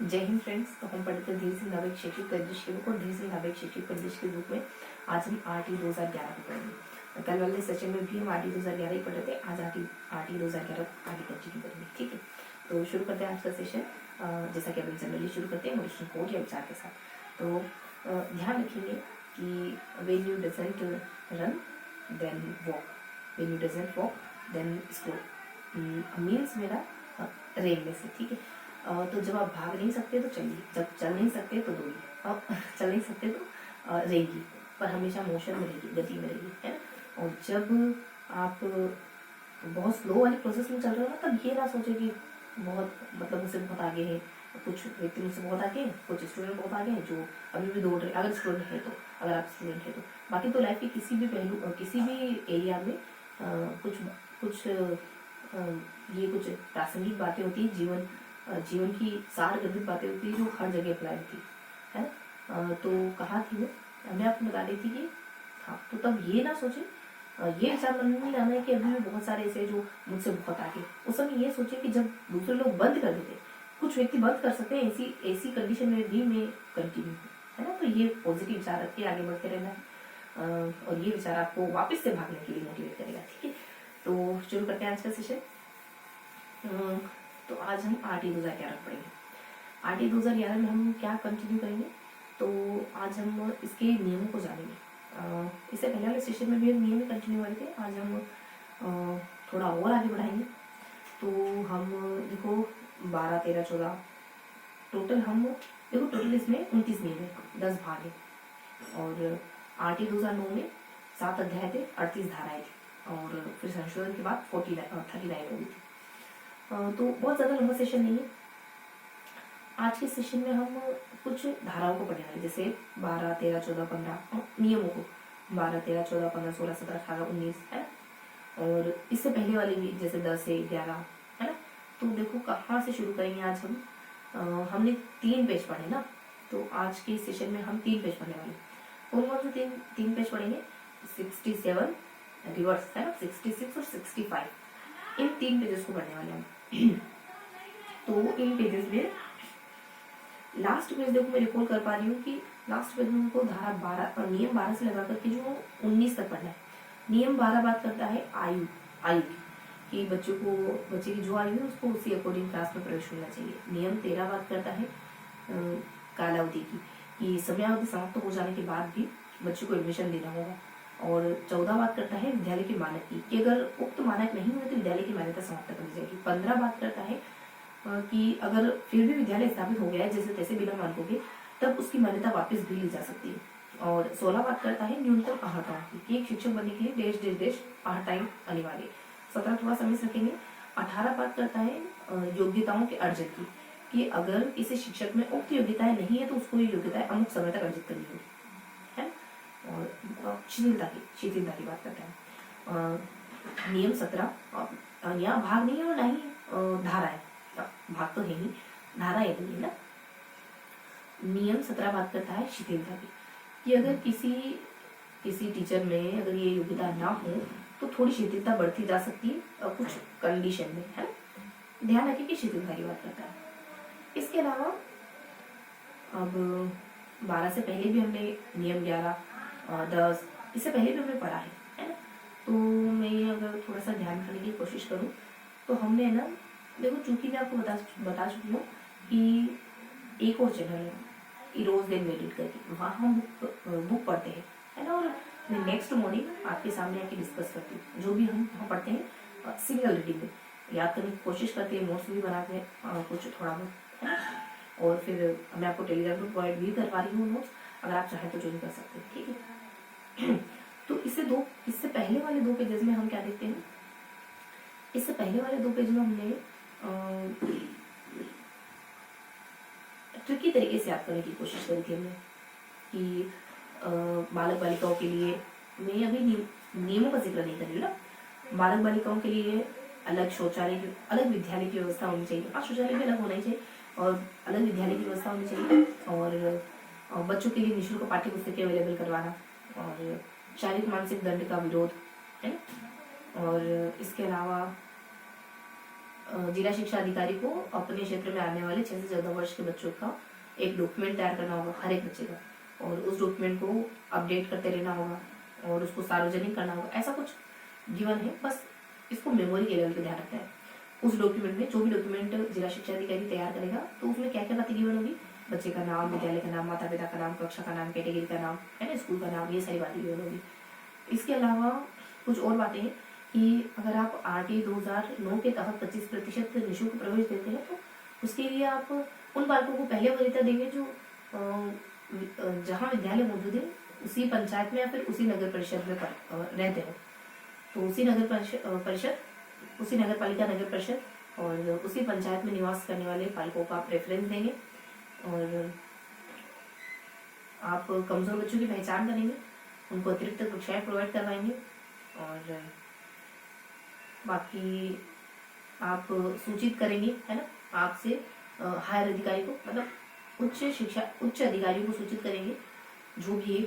जय हिंद फ्रेंड्स। तो हम पढ़ते धीरे सिंह नाविक शैक्षिक परिदृश्य को धीरे सिंह नाविक शैक्षिक परिदृश्य के रूप में आज हम आरटी 2011 को पढ़ेंगे। कल वाले सेशन में भी हम आरटी 2011 ही पढ़ रहे थे, आज आरटी 2011 आगे कंटिन्यू करेंगे। ठीक है, तो शुरू करते हैं आज का सेशन। जैसा कि अभी जनरली शुरू करते हैं मोटिवेशन कोट या विचार के साथ। तो ध्यान रखेंगे कि when you doesn't run then walk, when you doesn't walk then slow means मेरा रेंगने से। ठीक है, तो जब आप भाग नहीं सकते तो चलिए, जब चल नहीं सकते तो दौड़िए, आप चल नहीं सकते तो रहेगी, पर हमेशा मोशन में रहेगी, गति में रहेगी, है ना। और जब आप बहुत स्लो वाली प्रोसेस में चल रहे हो ना, तब ये ना सोचे कि बहुत मतलब मुझसे बहुत आगे है, कुछ व्यक्ति मुझसे बहुत आगे हैं, कुछ स्टूडेंट बहुत आगे हैं जो अभी भी दौड़ रहे, अगर स्टूडेंट है तो, अगर आप स्टूडेंट है तो। बाकी तो लाइफ के किसी भी पहलू, किसी भी एरिया में कुछ ये कुछ प्रासंगिक बातें होती है, जीवन की सार गर्भित बातें होती है जो हर जगह अप्लाई होती है ना। तो कहा थी मैं आपको बता रही थी कि हाँ, तो तब ये ना सोचे, ये विचार मन में लाना है कि अभी भी बहुत सारे ऐसे जो मुझसे बहुत आगे। उस समय ये सोचे कि जब दूसरे लोग बंद कर देते, कुछ व्यक्ति बंद कर सकते हैं, ऐसी कंडीशन में भी मैं कंटिन्यू हूँ, है ना। तो ये पॉजिटिव विचार रख के आगे बढ़ते रहना है, और ये विचार आपको वापस से भागने के लिए मोटिवेट करेगा। ठीक है, तो शुरू करते हैं आज का सेशन। तो आज हम आरटी 2011 पढ़ेंगे। आरटी 2011 में हम क्या कंटिन्यू करेंगे, तो आज हम इसके नियमों को जानेंगे। इससे पहले वाले सेशन में भी हम नियम कंटिन्यू करे थे, आज हम थोड़ा और आगे बढ़ाएंगे। तो हम देखो 12, 13, 14 टोटल हम देखो, टोटल इसमें 29 नियम है, 10 भाग है। और आरटी 2009 में 7 अध्याय थे, 38 धाराएं थी, और फिर संशोधन के बाद 39 हो गई थी। तो बहुत ज़्यादा लंबा सेशन नहीं है। आज के सेशन में हम कुछ धाराओं को पढ़ने वाले, जैसे 12, 13, 14, 15 नियमों को, 12, 13, 14, 15, 16, 17, 18, 19 है ना। और इससे पहले वाले भी जैसे 10 से 11 है ना। तो देखो कहाँ से शुरू करेंगे आज हम। हमने 3 पेज पढ़े ना, तो आज के सेशन में हम 3 पेज पढ़ने वाले। कौन कौन से तीन पेज पढ़ेंगे? 67 रिवर्स है ना, 66 और 65, इन 3 पेजेस को पढ़ने वाले हम। तो इन पेजेस में लास्ट पेज देखो, मैं रिकॉल कर पा रही हूँ कि लास्ट पेज में हमको धारा 12 नियम 12 से लगा करके जो 19 तक पढ़ना है। नियम 12 बात करता है आयु की, बच्चे की जो आयु है उसको उसी अकॉर्डिंग क्लास में प्रवेश होना चाहिए। नियम 13 बात करता है कालावधि की, कि समयावधि समाप्त हो जाने के बाद भी बच्चे को एडमिशन देना होगा। और 14 बात करता है विद्यालय के मानक की, कि अगर उक्त मानक नहीं हुए तो विद्यालय की मान्यता समाप्त कर दी जाएगी। 15 बात करता है कि अगर फिर भी विद्यालय स्थापित हो गया है जैसे तैसे बिना मानकों के, तब उसकी मान्यता वापस भी ली जा सकती है। और 16 बात करता है न्यूनतम आहटाओं की, कि एक शिक्षक बनने के लिए देश आहटाएं अनिवार्य। 17 थोड़ा समय रखेंगे। 18 बात करता है योग्यताओं के अर्जन की, कि अगर किसी शिक्षक में उक्त योग्यताएं नहीं है तो उसको ये योग्यताएं अमुक समय तक अर्जित करनी होगी, है। और शिथिलता की बात करता है। नियम 17 यहाँ भाग नहीं है और ना ही धारा है, भाग तो है ही, धारा है नहीं ना। नियम 17 बात करता है शिथिलता की, कि अगर किसी टीचर में अगर ये योग्यता ना हो तो थोड़ी शिथिलता बढ़ती जा सकती है कुछ कंडीशन में, है। ध्यान रखिए कि शिथिलता की बात करता है। इसके अलावा अब 12 से पहले भी हमने नियम 11, 10 इससे पहले भी हमने पढ़ा है ना। तो मैं अगर थोड़ा सा ध्यान करने की कोशिश करूँ तो हमने ना देखो, चूंकि मैं आपको बता चुकी हूँ कि एक और चैनल है इरोज देन मेडिट करके, वहाँ हम बुक पढ़ते हैं, है ना। और मैं नेक्स्ट मॉर्निंग आपके सामने आके डिस्कस करती हूँ जो भी हम वहाँ पढ़ते हैं, सिंगल रीडिंग में याद करने की कोशिश करते हैं, नोट्स भी बनाते हैं कुछ थोड़ा बहुत, है ना। और फिर मैं आपको टेलीग्राम पर प्रोवाइड भी कर पा रही हूँ नोट्स, अगर आप चाहें तो ज्वाइन कर सकते हैं, ठीक है। तो इससे पहले वाले 2 पेजेस में हम क्या देखते हैं, इससे पहले वाले 2 पेज में हमने ट्रिकी तरीके से याद करने की कोशिश करी थी हमने, कि बालक बालिकाओं के लिए, मैं अभी नियमों का जिक्र नहीं कर रही ना, बालक बालिकाओं के लिए अलग शौचालय की, अलग विद्यालय की व्यवस्था होनी चाहिए। शौचालय भी अलग होना ही चाहिए और अलग विद्यालय की व्यवस्था होनी चाहिए। और बच्चों के लिए निःशुल्क पाठ्य पुस्तकें अवेलेबल करवाना, और शारीरिक मानसिक दंड का विरोध, है। और इसके अलावा जिला शिक्षा अधिकारी को अपने क्षेत्र में आने वाले 6 से 14 वर्ष के बच्चों का एक डॉक्यूमेंट तैयार करना होगा, हर एक बच्चे का, और उस डॉक्यूमेंट को अपडेट करते रहना होगा और उसको सार्वजनिक करना होगा। ऐसा कुछ गिवन है, बस इसको मेमोरी के लेवल पे ध्यान रखना है। उस डॉक्यूमेंट में, जो भी डॉक्यूमेंट जिला शिक्षा अधिकारी तैयार करेगा, तो उसमें क्या क्या बातें गिवन होगी, बच्चे का नाम, विद्यालय का नाम, माता पिता का नाम, कक्षा का नाम, कैटेगरी का नाम, है ना, स्कूल का नाम, ये सारी बातें गिवन होगी। इसके अलावा कुछ और बातें हैं कि अगर आप RT 2009 के तहत 25% निःशुल्क प्रवेश देते हैं, तो उसके लिए आप उन बालकों को पहले वरीयता देंगे जो जहाँ विद्यालय मौजूद है उसी पंचायत में या फिर उसी नगर परिषद में रहते हो, तो उसी नगर परिषद, उसी नगर पालिका, नगर परिषद और उसी पंचायत में निवास करने वाले बालकों को आप प्रेफरेंस देंगे। और आप कमजोर बच्चों की पहचान करेंगे, उनको अतिरिक्त कक्षाएं प्रोवाइड करवाएंगे, और बाकी आप सूचित करेंगे, है ना, आपसे हायर अधिकारी को, मतलब उच्च अधिकारियों को सूचित करेंगे, जो भी है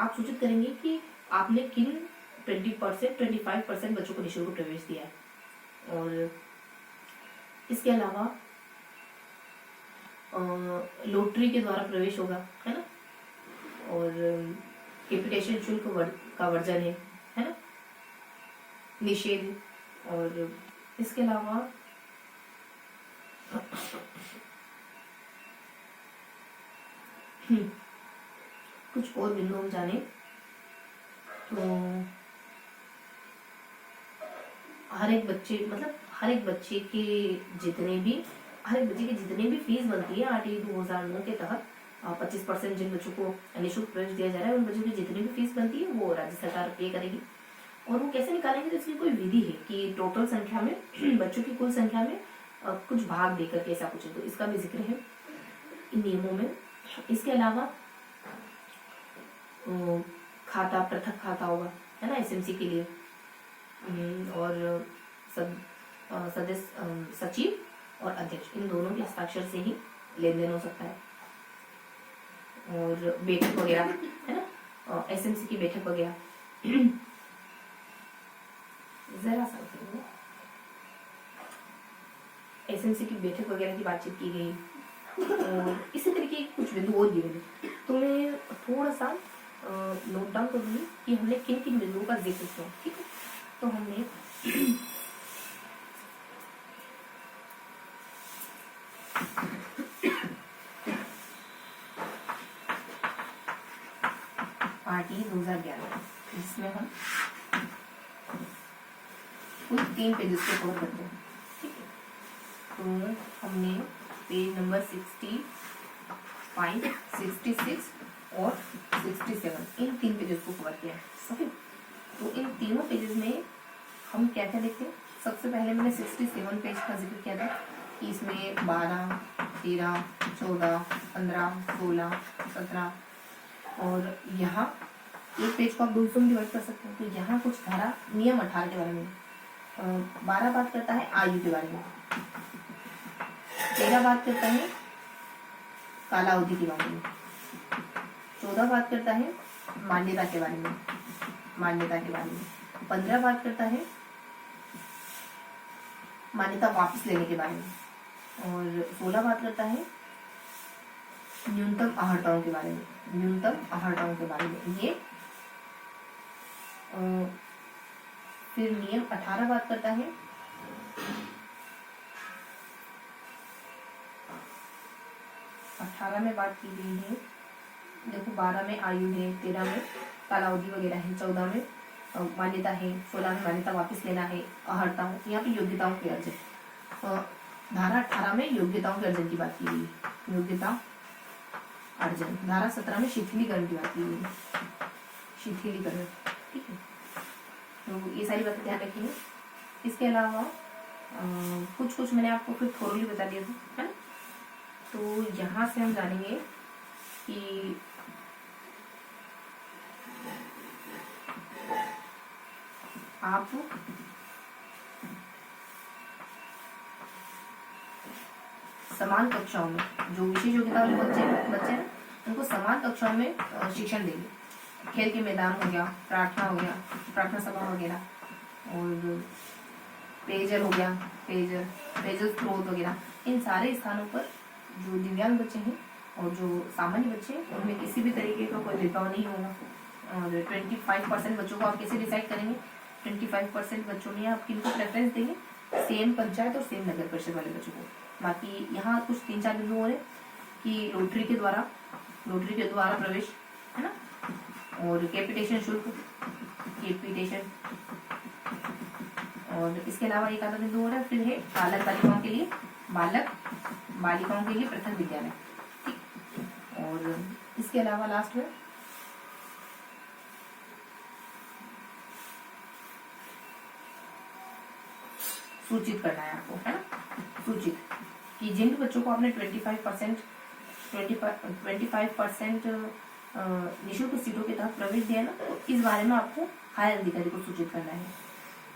आप सूचित करेंगे कि आपने किन 25% बच्चों को निःशुल्क प्रवेश दिया है। और इसके अलावा लॉटरी के द्वारा प्रवेश होगा, है ना, और कैपिटेशन शुल्क का वर्जन है ना, निषेध। और इसके अलावा कुछ और बिंदु हम जाने तो हर एक बच्चे के जितने भी फीस बनती है RT 2009 के तहत 25% जिन बच्चों को निःशुल्क प्रवेश दिया जा रहा है, उन बच्चों की जितनी भी फीस बनती है वो राज्य सरकार पे करेगी। और वो कैसे निकालेंगे, तो इसकी कोई विधि है कि टोटल संख्या में बच्चों की कुल संख्या में कुछ भाग देकर के ऐसा कुछ है, तो इसका भी जिक्र है इन नियमों में। इसके अलावा खाता, पृथक खाता होगा, है ना, SMC के लिए, और सदस्य, सचिव और अध्यक्ष, इन दोनों के हस्ताक्षर से ही लेन देन हो सकता है। और बैठक वगैरह, है ना, SMC की बैठक वगैरह जरा सा SMC की बैठक वगैरह की बातचीत की गई, और इसी तरीके के कुछ बिंदु और गिवन है। तो मैं थोड़ा सा नोट डाउन करूंगी कि हमने किन किन बिंदुओं का जिक्र किया, ठीक है। तो हमने RT 2011, जिसमें हम कुल 3 पेजेस को कवर करते हैं, ठीक है। तो हमने पेज नंबर 65, 66 और 67, इन 3 पेजेस को कवर किया है, ओके। तो इन तीनों पेजेस में हम क्या क्या देखते हैं। सबसे पहले मैंने 67 पेज का जिक्र किया था कि इसमें 12, 13, 14, 15, 16, 17, और यहाँ एक पेज को आप 2 में डिवाइड कर सकते हैं। तो यहाँ कुछ धारा नियम 18 के बारे में, 12 बात करता है आयु के बारे में, 13 बात करता है कालावधि के बारे में, 14 बात करता है मान्यता के बारे में, 15 बात करता है मान्यता वापस लेने के बारे में, और 16 बात करता है न्यूनतम आहर्ताओं के बारे में, ये फिर नियम 18 बात करता है में बात की गई है, देखो 12 में आयु है, 13 में कालावधि वगैरह है, 14 में मान्यता है, 16 में मान्यता वापस लेना है, आहर्ताओं, यहाँ पे योग्यताओं के अर्जन। धारा 18 में योग्यताओं के अर्जन की बात की गई है, योग्यता अर्जन। धारा 17 में शिथिलीकरण की बात की गई है, शिथिलीकरण, ठीक है। तो ये सारी बातें ध्यान रखेंगे। इसके अलावा कुछ मैंने आपको फिर थोरली बता दिया था, है ना। तो यहाँ से हम जानेंगे कि आप समान कक्षाओं में, जो विशेष योग्यता वाले बच्चे हैं उनको समान कक्षाओं में शिक्षण देंगे। खेल के मैदान हो गया, प्रार्थना सभा वगैरह, और पेयजल हो गया, पेयजल स्रोत वगैरह, इन सारे स्थानों पर जो दिव्यांग बच्चे हैं और जो सामान्य बच्चे हैं उनमें किसी भी तरीके का कोई भेदभाव नहीं होगा। और 25% बच्चों को आप कैसे डिसाइड करेंगे? 25% बच्चों में आप किनको प्रेफरेंस देंगे? सेम पंचायत और सेम नगर परिषद वाले बच्चों को। बाकी यहाँ कुछ 3-4 बिंदु हो रहे कि लोटरी के द्वारा प्रवेश, है ना, और कैपिटेशन शुल्क, और इसके अलावा एक आधा बिंदु हो रहा है फिर है बालक बालिकाओं के लिए पृथक विद्यालय, ठीक। और इसके अलावा लास्ट में सूचित करना है आपको, है ना, सूचित कि जिन बच्चों को आपने 25% निःशुल्क सीटों के तहत प्रवेश दिया ना, तो इस बारे में आपको हायर अधिकारी को सूचित करना है।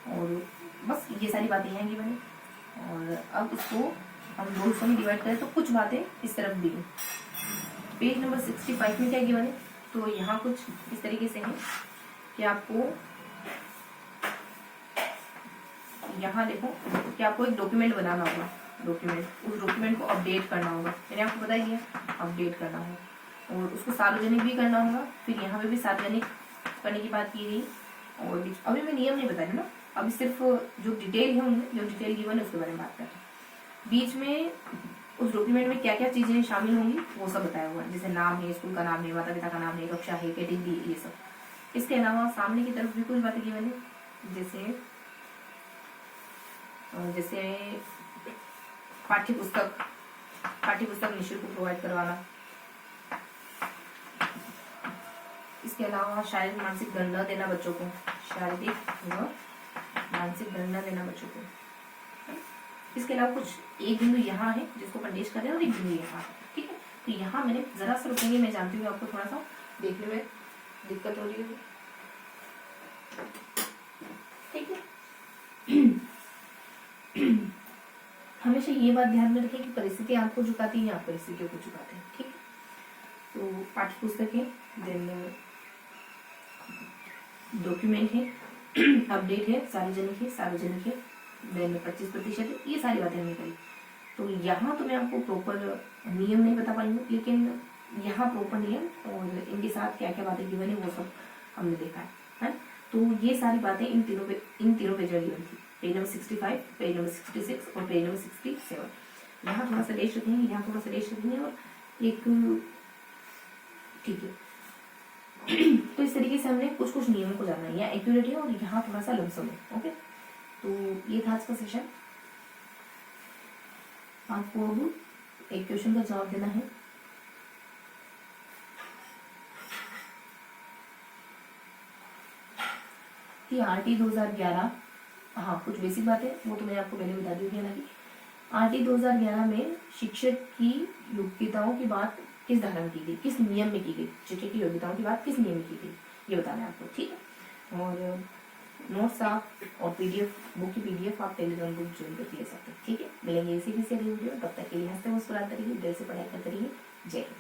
और बस ये सारी बातें हैं गिवन। और अब इसको हम दो हिस्सों में डिवाइड करें तो कुछ बातें इस तरफ दी। पेज नंबर 65 में क्या गिवन है, तो यहाँ कुछ इस तरीके से है कि आपको यहाँ देखो कि आपको एक डॉक्यूमेंट बनाना होगा, उस डॉक्यूमेंट को अपडेट करना होगा। मैंने आपको बताया ही है, अपडेट करना होगा और उसको सार्वजनिक भी करना होगा। फिर यहाँ पे भी सार्वजनिक करने की बात की गई। और अभी मैं नियम नहीं बता रही ना, अभी सिर्फ जो डिटेल है उनमें, जो डिटेल गिवन है उसके बारे में बात कर रहे हैं। बीच में उस डॉक्यूमेंट में क्या क्या चीजें शामिल होंगी वो सब बताया हुआ है, जैसे नाम है, स्कूल का नाम है, माता पिता का नाम है, कक्षा है, कैटेगरी, ये सब। इसके अलावा सामने की तरफ भी कुछ बातें गिवन है, जैसे पाठ्य पुस्तक निःशुल्क प्रोवाइड करवाना। इसके अलावा शारीरिक मानसिक गणना देना बच्चों को, इसके अलावा कुछ एक बिंदु यहाँ है जिसको पंडेश कर रहे हैं और एक बिंदु यहाँ, ठीक है। तो यहाँ मैंने जरा सा रुकेंगे, मैं जानती हूँ आपको थोड़ा सा देखने में दिक्कत हो रही है, ठीक है। हमेशा ये बात ध्यान में रखें कि परिस्थिति आपको झुकाती है, आप परिस्थितियों को झुकाते हैं, ठीक है। तो पाठ्य पुस्तक है, देन डॉक्यूमेंट है, अपडेट है, सार्वजनिक है, देन 25%, ये सारी बातें हमने करी। तो यहाँ तो मैं आपको प्रॉपर नियम नहीं बता पाई हूँ, लेकिन यहाँ प्रॉपर नियम और इनके साथ क्या क्या बातें गिवन है वो सब हमने देखा है। तो ये सारी बातें इन तीनों पेज में गिवन थी, पेज नंबर 65, पेज नंबर 66 और पेज नंबर 67। यहाँ थोड़ा सा लेस रखेंगे, यहाँ थोड़ा सा लेस रखेंगे और एक, ठीक है। तो इस तरीके से हमने कुछ नियमों को जानना है, यहाँ एक्यूरेट है और यहाँ थोड़ा सा लमसम है, ओके। तो ये था आज का सेशन। आपको अब एक क्वेश्चन का जवाब देना है। कि आरटी 2011, हाँ कुछ बेसिक बातें वो तो मैंने आपको पहले बता दी थी। हालांकि आरटी 2011 में शिक्षक की योग्यताओं की बात किस धारा में की गई, किस नियम में की गई, शिक्षक की योग्यताओं की बात किस नियम में की गई, ये बताना है आपको, ठीक है। और नोट्स आप और बुक की पीडीएफ आप टेलीग्राम ग्रुप ज्वाइन करके ले सकते हैं, ठीक है। मिलेंगे इसी किसी अगली वीडियो, तब तक के लिए हंसते मुस्कुराते रहिए, दिल से पढ़ाई करते रहिए। जय हिंद।